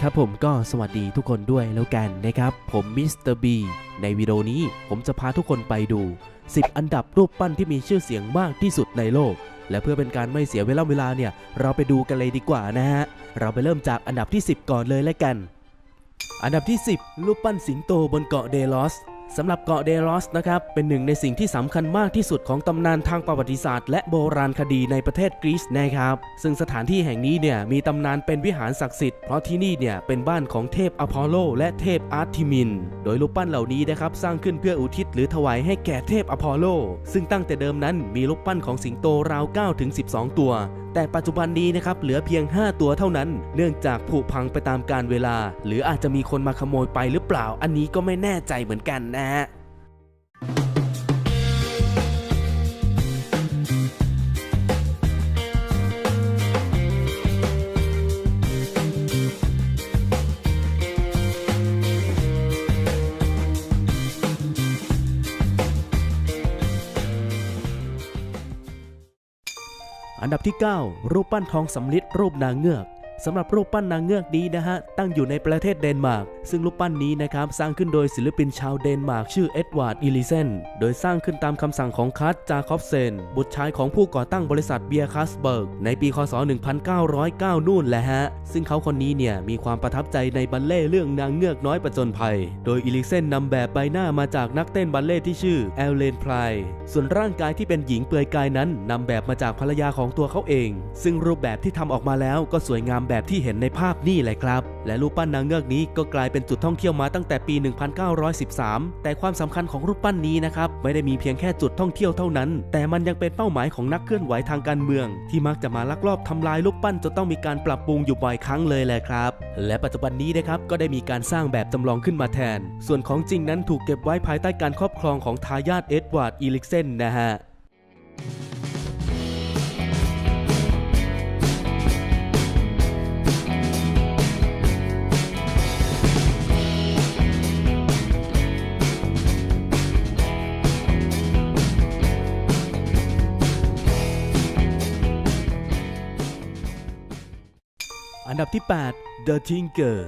ครับผมก็สวัสดีทุกคนด้วยแล้วกันนะครับผมมิสเตอร์บีในวิดีโอนี้ผมจะพาทุกคนไปดู10อันดับรูปปั้นที่มีชื่อเสียงมากที่สุดในโลกและเพื่อเป็นการไม่เสียเวลาเนี่ยเราไปดูกันเลยดีกว่านะฮะเราไปเริ่มจากอันดับที่10ก่อนเลยแล้วกันอันดับที่10รูปปั้นสิงโตบนเกาะเดลอสสำหรับเกาะเดลอสนะครับเป็นหนึ่งในสิ่งที่สำคัญมากที่สุดของตำนานทางประวัติศาสตร์และโบราณคดีในประเทศกรีซนะครับซึ่งสถานที่แห่งนี้เนี่ยมีตำนานเป็นวิหารศักดิ์สิทธิ์เพราะที่นี่เนี่ยเป็นบ้านของเทพอพอลโลและเทพอาร์ทิมินโดยรูปปั้นเหล่านี้นะครับสร้างขึ้นเพื่ออุทิศหรือถวายให้แก่เทพอพอลโลซึ่งตั้งแต่เดิมนั้นมีรูปปั้นของสิงโตราว9-12 ตัวแต่ปัจจุบันนี้นะครับเหลือเพียง5ตัวเท่านั้นเนื่องจากผุพังไปตามกาลเวลาหรืออาจจะมีคนมาขโมยไปหรือเปล่าอันนี้ก็ไม่แน่ใจเหมือนกันนะฮะอันดับที่ 9 รูปปั้นทองสำริดรูปนางเงือกสำหรับรูปปั้นนางเงือกนี้นะฮะตั้งอยู่ในประเทศเดนมาร์กซึ่งรูปปั้นนี้นะครับสร้างขึ้นโดยศิลปินชาวเดนมาร์กชื่อเอ็ดวาร์ด อิลิเซนโดยสร้างขึ้นตามคำสั่งของคัส จาคอบเซนบุตรชายของผู้ก่อตั้งบริษัทเบียร์คัสเบิร์กในปีคศ 1909 นู่นแหละฮะซึ่งเขาคนนี้เนี่ยมีความประทับใจในบัลเล่ต์เรื่องนางเงือกน้อยประจนภัยโดยอิลิเซนนำแบบใบหน้ามาจากนักเต้นบัลเล่ต์ที่ชื่อแอลเลนไพร์ส่วนร่างกายที่เป็นหญิงเปลือยกายนั้นนำแบบมาจากภรรยาของตัวเขาเองซึ่งรูปแบบที่ทำออกมาแล้วก็สวยงามแบบที่เห็นในภาพนี่แหละครับและรูปปั้นนางเงือกนี้ก็กลายเป็นจุดท่องเที่ยวมาตั้งแต่ปี 1913 แต่ความสำคัญของรูปปั้นนี้นะครับไม่ได้มีเพียงแค่จุดท่องเที่ยวเท่านั้นแต่มันยังเป็นเป้าหมายของนักเคลื่อนไหวทางการเมืองที่มักจะมาลักลอบทำลายรูปปั้นจนต้องมีการปรับปรุงอยู่บ่อยครั้งเลยแหละครับและปัจจุบันนี้นะครับก็ได้มีการสร้างแบบจำลองขึ้นมาแทนส่วนของจริงนั้นถูกเก็บไว้ภายใต้การครอบครองของทายาทเอ็ดวาร์ด อิลิกเซนนะฮะอันดับที่ 8 The Tinker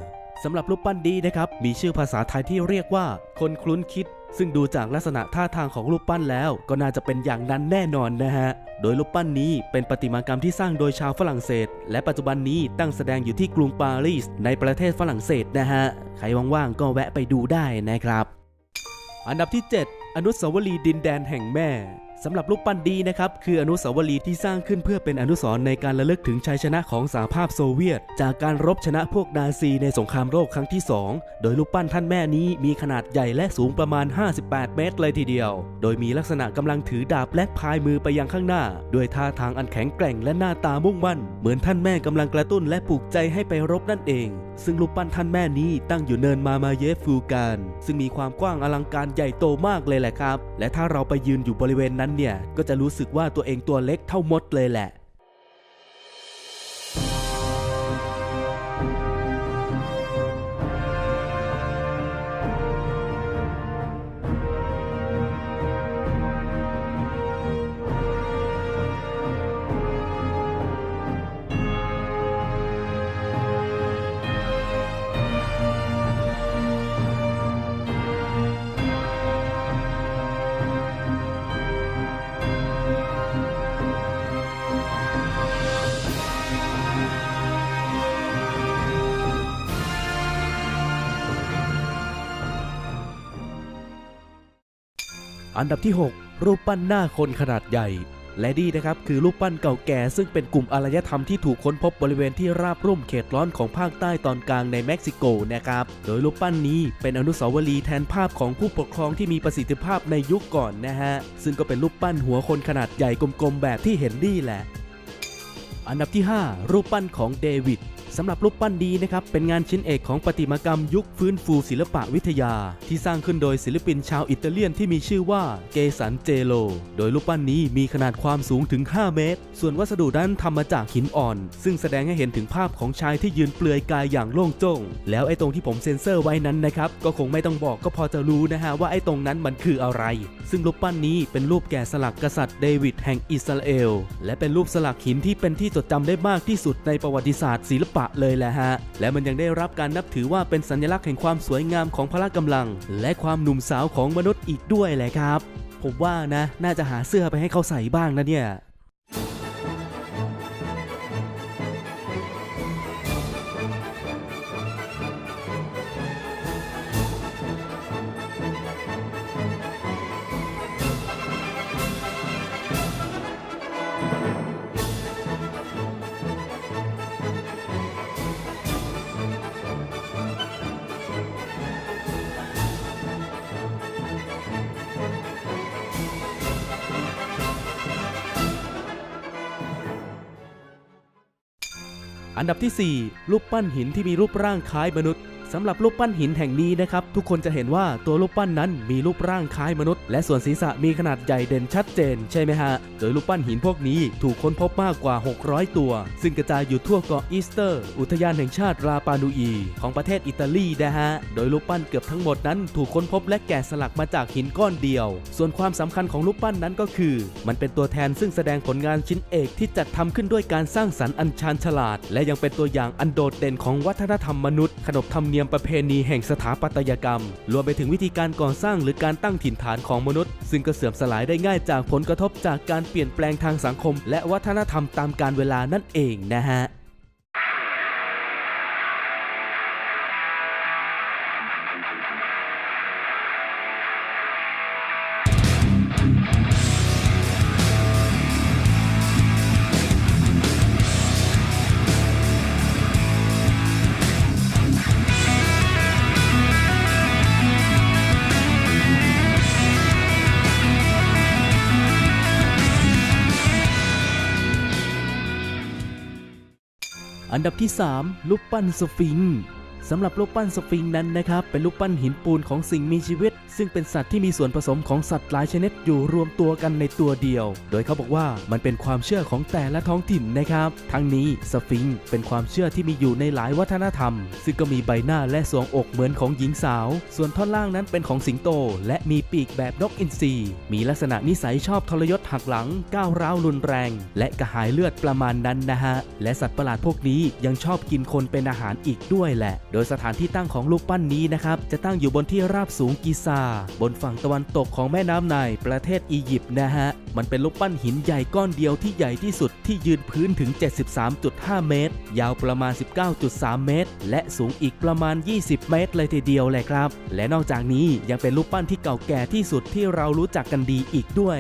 สำหรับรูปปั้นนี้นะครับมีชื่อภาษาไทยที่เรียกว่าคนคลุ้นคิดซึ่งดูจากลักษณะท่าทางของรูปปั้นแล้วก็น่าจะเป็นอย่างนั้นแน่นอนนะฮะโดยรูปปั้นนี้เป็นประติมากรรมที่สร้างโดยชาวฝรั่งเศสและปัจจุบันนี้ตั้งแสดงอยู่ที่กรุงปารีสในประเทศฝรั่งเศสนะฮะใครว่างๆก็แวะไปดูได้นะครับอันดับที่ 7 อนุสาวรีย์ดินแดนแห่งแม่สำหรับรูปปั้นดีนะครับคืออนุสาวรีย์ที่สร้างขึ้นเพื่อเป็นอนุสรณ์ในการระลึกถึงชัยชนะของสหภาพโซเวียตจากการรบชนะพวกนาซีในสงครามโลกครั้งที่ 2โดยรูปปั้นท่านแม่นี้มีขนาดใหญ่และสูงประมาณ58 เมตรเลยทีเดียวโดยมีลักษณะกำลังถือดาบและพายมือไปยังข้างหน้าด้วยท่าทางอันแข็งแกร่งและหน้าตามุ่งมั่นเหมือนท่านแม่กำลังกระตุ้นและปลุกใจให้ไปรบนั่นเองซึ่งรูปปั้นท่านแม่นี้ตั้งอยู่เนินมาเยฟฟูการซึ่งมีความกว้างอลังการใหญ่โตมากเลยแหละครับและถ้าเราไปยืนอยู่บริเวณนั้นเนี่ยก็จะรู้สึกว่าตัวเองตัวเล็กเท่ามดเลยแหละอันดับที่ 6 รูปปั้นหน้าคนขนาดใหญ่และนี่นะครับคือรูปปั้นเก่าแก่ซึ่งเป็นกลุ่มอารยธรรมที่ถูกค้นพบบริเวณที่ราบรุ่มเขตร้อนของภาคใต้ตอนกลางในเม็กซิโกนะครับโดยรูปปั้นนี้เป็นอนุสาวรีย์แทนภาพของผู้ปกครองที่มีประสิทธิภาพในยุคก่อนนะฮะซึ่งก็เป็นรูปปั้นหัวคนขนาดใหญ่กลมๆแบบที่เห็นนี่แหละอันดับที่ 5 รูปปั้นของเดวิดสำหรับรูปปั้นดีนะครับเป็นงานชิ้นเอกของประติมากรรมยุคฟื้นฟูศิลปะวิทยาที่สร้างขึ้นโดยศิลปินชาวอิตาเลียนที่มีชื่อว่าเกสันเจโลโดยรูปปั้นนี้มีขนาดความสูงถึง5 เมตรส่วนวัสดุนั้นทำมาจากหินอ่อนซึ่งแสดงให้เห็นถึงภาพของชายที่ยืนเปลือยกายอย่างโล่งโจ้งแล้วไอ้ตรงที่ผมเซ็นเซอร์ไว้นั้นนะครับก็คงไม่ต้องบอกก็พอจะรู้นะฮะว่าไอ้ตรงนั้นมันคืออะไรซึ่งรูปปั้นนี้เป็นรูปแกะสลักกษัตริย์เดวิดแห่งอิสราเอลและเป็นรูปสลักหินที่เป็นที่จดจำได้มากที่สุดในประวัติศาสตร์ศิลปะ ะเลยแหละฮะและมันยังได้รับการนับถือว่าเป็นสัญลักษณ์แห่งความสวยงามของพละกำลังและความหนุ่มสาวของมนุษย์อีกด้วยแหละครับผมว่านะน่าจะหาเสื้อไปให้เขาใส่บ้างนะเนี่ยอันดับที่ 4 รูปปั้นหินที่มีรูปร่างคล้ายมนุษย์สำหรับรูปปั้นหินแห่งนี้นะครับทุกคนจะเห็นว่าตัวรูปปั้นนั้นมีรูปร่างคล้ายมนุษย์และส่วนศีรษะมีขนาดใหญ่เด่นชัดเจนใช่ไหมฮะโดยรูปปั้นหินพวกนี้ถูกค้นพบมากกว่า600ตัวซึ่งกระจายอยู่ทั่วเกาะอีสเตอร์อุทยานแห่งชาติราปานูอีของประเทศอิตาลีนะฮะโดยรูปปั้นเกือบทั้งหมดนั้นถูกค้นพบและแกะสลักมาจากหินก้อนเดียวส่วนความสำคัญของรูปปั้นนั้นก็คือมันเป็นตัวแทนซึ่งแสดงผลงานชิ้นเอกที่จัดทำขึ้นด้วยการสร้างสรรค์อันชาญฉลาดและยังเป็นตัวอย่างอันโดดเด่นของวัฒนธรรมมนุษย์ขนบธรรมเนียมประเพณีแห่งสถาปัตยกรรมรวมไปถึงวิธีการก่อสร้างหรือการตั้งถิ่นฐานของมนุษย์ซึ่งก็เสื่อมสลายได้ง่ายจากผลกระทบจากการเปลี่ยนแปลงทางสังคมและวัฒนธรรมตามกาลเวลานั่นเองนะฮะอันดับที่ 3 รูปปั้นสฟิงค์สำหรับรูปปั้นสฟิงค์นั้นนะครับเป็นรูปปั้นหินปูนของสิ่งมีชีวิตซึ่งเป็นสัตว์ที่มีส่วนผสมของสัตว์หลายชนิดอยู่รวมตัวกันในตัวเดียวโดยเขาบอกว่ามันเป็นความเชื่อของแต่ละท้องถิ่นนะครับทั้งนี้สฟิงค์เป็นความเชื่อที่มีอยู่ในหลายวัฒนธรรมซึ่งก็มีใบหน้าและทรวงอกเหมือนของหญิงสาวส่วนท่อนล่างนั้นเป็นของสิงโตและมีปีกแบบนกอินทรีมีลักษณะนิสัยชอบทรยศหักหลังก้าวร้าวรุนแรงและกระหายเลือดประมาณนั้นนะฮะและสัตว์ประหลาดพวกนี้ยังชอบกินคนเป็นอาหารอีกด้วยแหละโดยสถานที่ตั้งของรูปปั้นนี้นะครับจะตั้งอยู่บนที่ราบสูงกิซาบนฝั่งตะวันตกของแม่น้ำไนล์ประเทศอียิปต์นะฮะมันเป็นรูปปั้นหินใหญ่ก้อนเดียวที่ใหญ่ที่สุดที่ยืนพื้นถึง 73.5 เมตรยาวประมาณ 19.3 เมตรและสูงอีกประมาณ 20 เมตรเลยทีเดียวเลยครับและนอกจากนี้ยังเป็นรูปปั้นที่เก่าแก่ที่สุดที่เรารู้จักกันดีอีกด้วย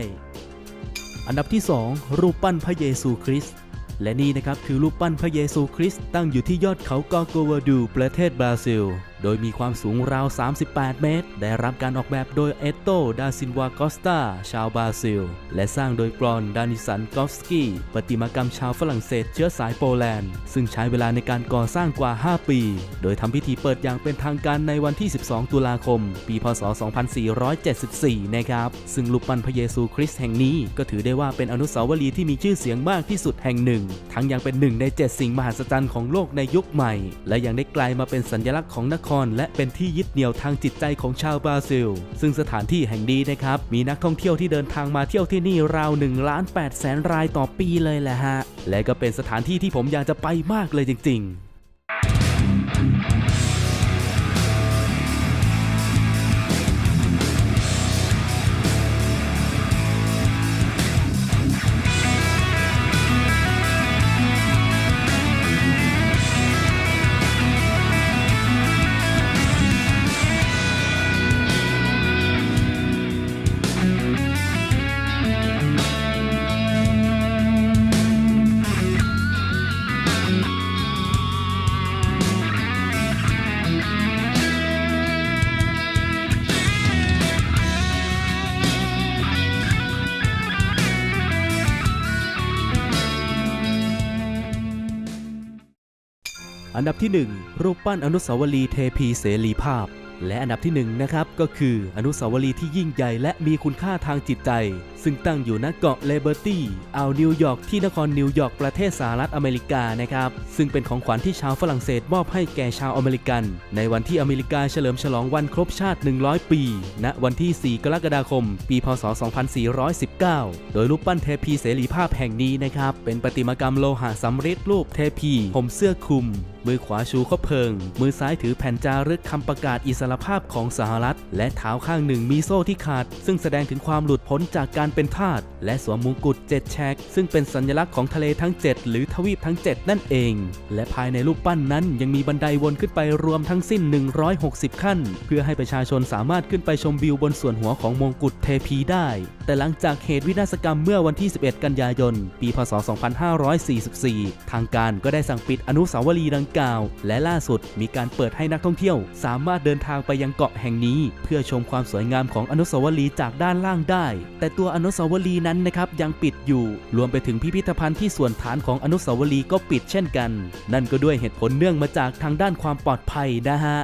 อันดับที่ 2 รูปปั้นพระเยซูคริสต์และนี่นะครับคือรูปปั้นพระเยซูคริสต์ตั้งอยู่ที่ยอดเขากอโกวาดูประเทศบราซิลโดยมีความสูงราว 38 เมตรได้รับการออกแบบโดยเอโต ดาซินวากอสตาชาวบราซิลและสร้างโดยกรอน ดานิสัน กอฟสกี้ประติมากรรมชาวฝรั่งเศสเชื้อสายโปแลนด์ซึ่งใช้เวลาในการก่อสร้างกว่า 5 ปีโดยทำพิธีเปิดอย่างเป็นทางการในวันที่ 12 ตุลาคม ปีพ.ศ. 2474 นะครับซึ่งรูปปั้นพระเยซูคริสต์แห่งนี้ก็ถือได้ว่าเป็นอนุสาวรีย์ที่มีชื่อเสียงมากที่สุดแห่งหนึ่งทั้งยังเป็นหนึ่งใน7สิ่งมหัศจรรย์ของโลกในยุคใหม่และยังได้กลายมาเป็นสัญลักษณ์ของนครและเป็นที่ยึดเหนี่ยวทางจิตใจของชาวบราซิลซึ่งสถานที่แห่งนี้นะครับมีนักท่องเที่ยวที่เดินทางมาเที่ยวที่นี่ราว 1,800,000 รายต่อปีเลยแหละฮะและก็เป็นสถานที่ที่ผมอยากจะไปมากเลยจริงๆอันดับที่ 1 รูปปั้นอนุสาวรีย์เทพีเสรีภาพและอันดับที่1นะครับก็คืออนุสาวรีย์ที่ยิ่งใหญ่และมีคุณค่าทางจิตใจซึ่งตั้งอยู่ณเกาะเลเบอร์ตี้อ่าวนิวยอร์กที่นครนิวยอร์กประเทศสหรัฐอเมริกานะครับซึ่งเป็นของขวัญที่ชาวฝรั่งเศสมอบให้แก่ชาวอเมริกันในวันที่อเมริกาเฉลิมฉลองวันครบชาติ100 ปีณวันที่ 4 กรกฎาคม ปีพ.ศ. 2419 โดยรูปปั้นเทพีเสรีภาพแห่งนี้นะครับเป็นประติมากรรมโลหะสำริดรูปเทพีห่มเสื้อคลุม มือขวาชูคบเพลิงมือซ้ายถือแผ่นจารึกคำประกาศอิสรภาพของสหรัฐและเท้าข้างหนึ่งมีโซ่ที่ขาดซึ่งแสดงถึงความหลุดพ้นจากการเป็นทาสและสวมมงกุฎ7แฉกซึ่งเป็นสัญลักษณ์ของทะเลทั้ง7หรือทวีปทั้ง7นั่นเองและภายในรูปปั้นนั้นยังมีบันไดวนขึ้นไปรวมทั้งสิ้น160ขั้นเพื่อให้ประชาชนสามารถขึ้นไปชมวิวบนส่วนหัวของมงกุฎเทพีได้แต่หลังจากเหตุวินาศกรรมเมื่อวันที่11กันยายนปีพ.ศ. 2544ทางการก็ได้สั่งปิดอนุสาวรีย์ดังกล่าวและล่าสุดมีการเปิดให้นักท่องเที่ยวสามารถเดินทางไปยังเกาะแห่งนี้เพื่อชมความสวยงามของอนุสาวรีย์จากด้านล่างได้แต่ตัวอนุสาวรีย์นั้นนะครับยังปิดอยู่รวมไปถึงพิพิธภัณฑ์ที่ส่วนฐานของอนุสาวรีย์ก็ปิดเช่นกันนั่นก็ด้วยเหตุผลเนื่องมาจากทางด้านความปลอดภัยนะฮะ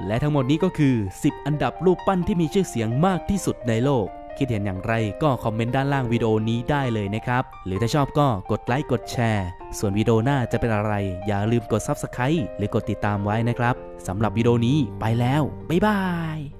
และทั้งหมดนี้ก็คือ10อันดับรูปปั้นที่มีชื่อเสียงมากที่สุดในโลกคิดเห็นอย่างไรก็คอมเมนต์ด้านล่างวิดีโอนี้ได้เลยนะครับหรือถ้าชอบก็กดไลค์กดแชร์ส่วนวิดีโอหน้าจะเป็นอะไรอย่าลืมกด Subscribe หรือกดติดตามไว้นะครับสำหรับวิดีโอนี้ไปแล้วบ๊ายบาย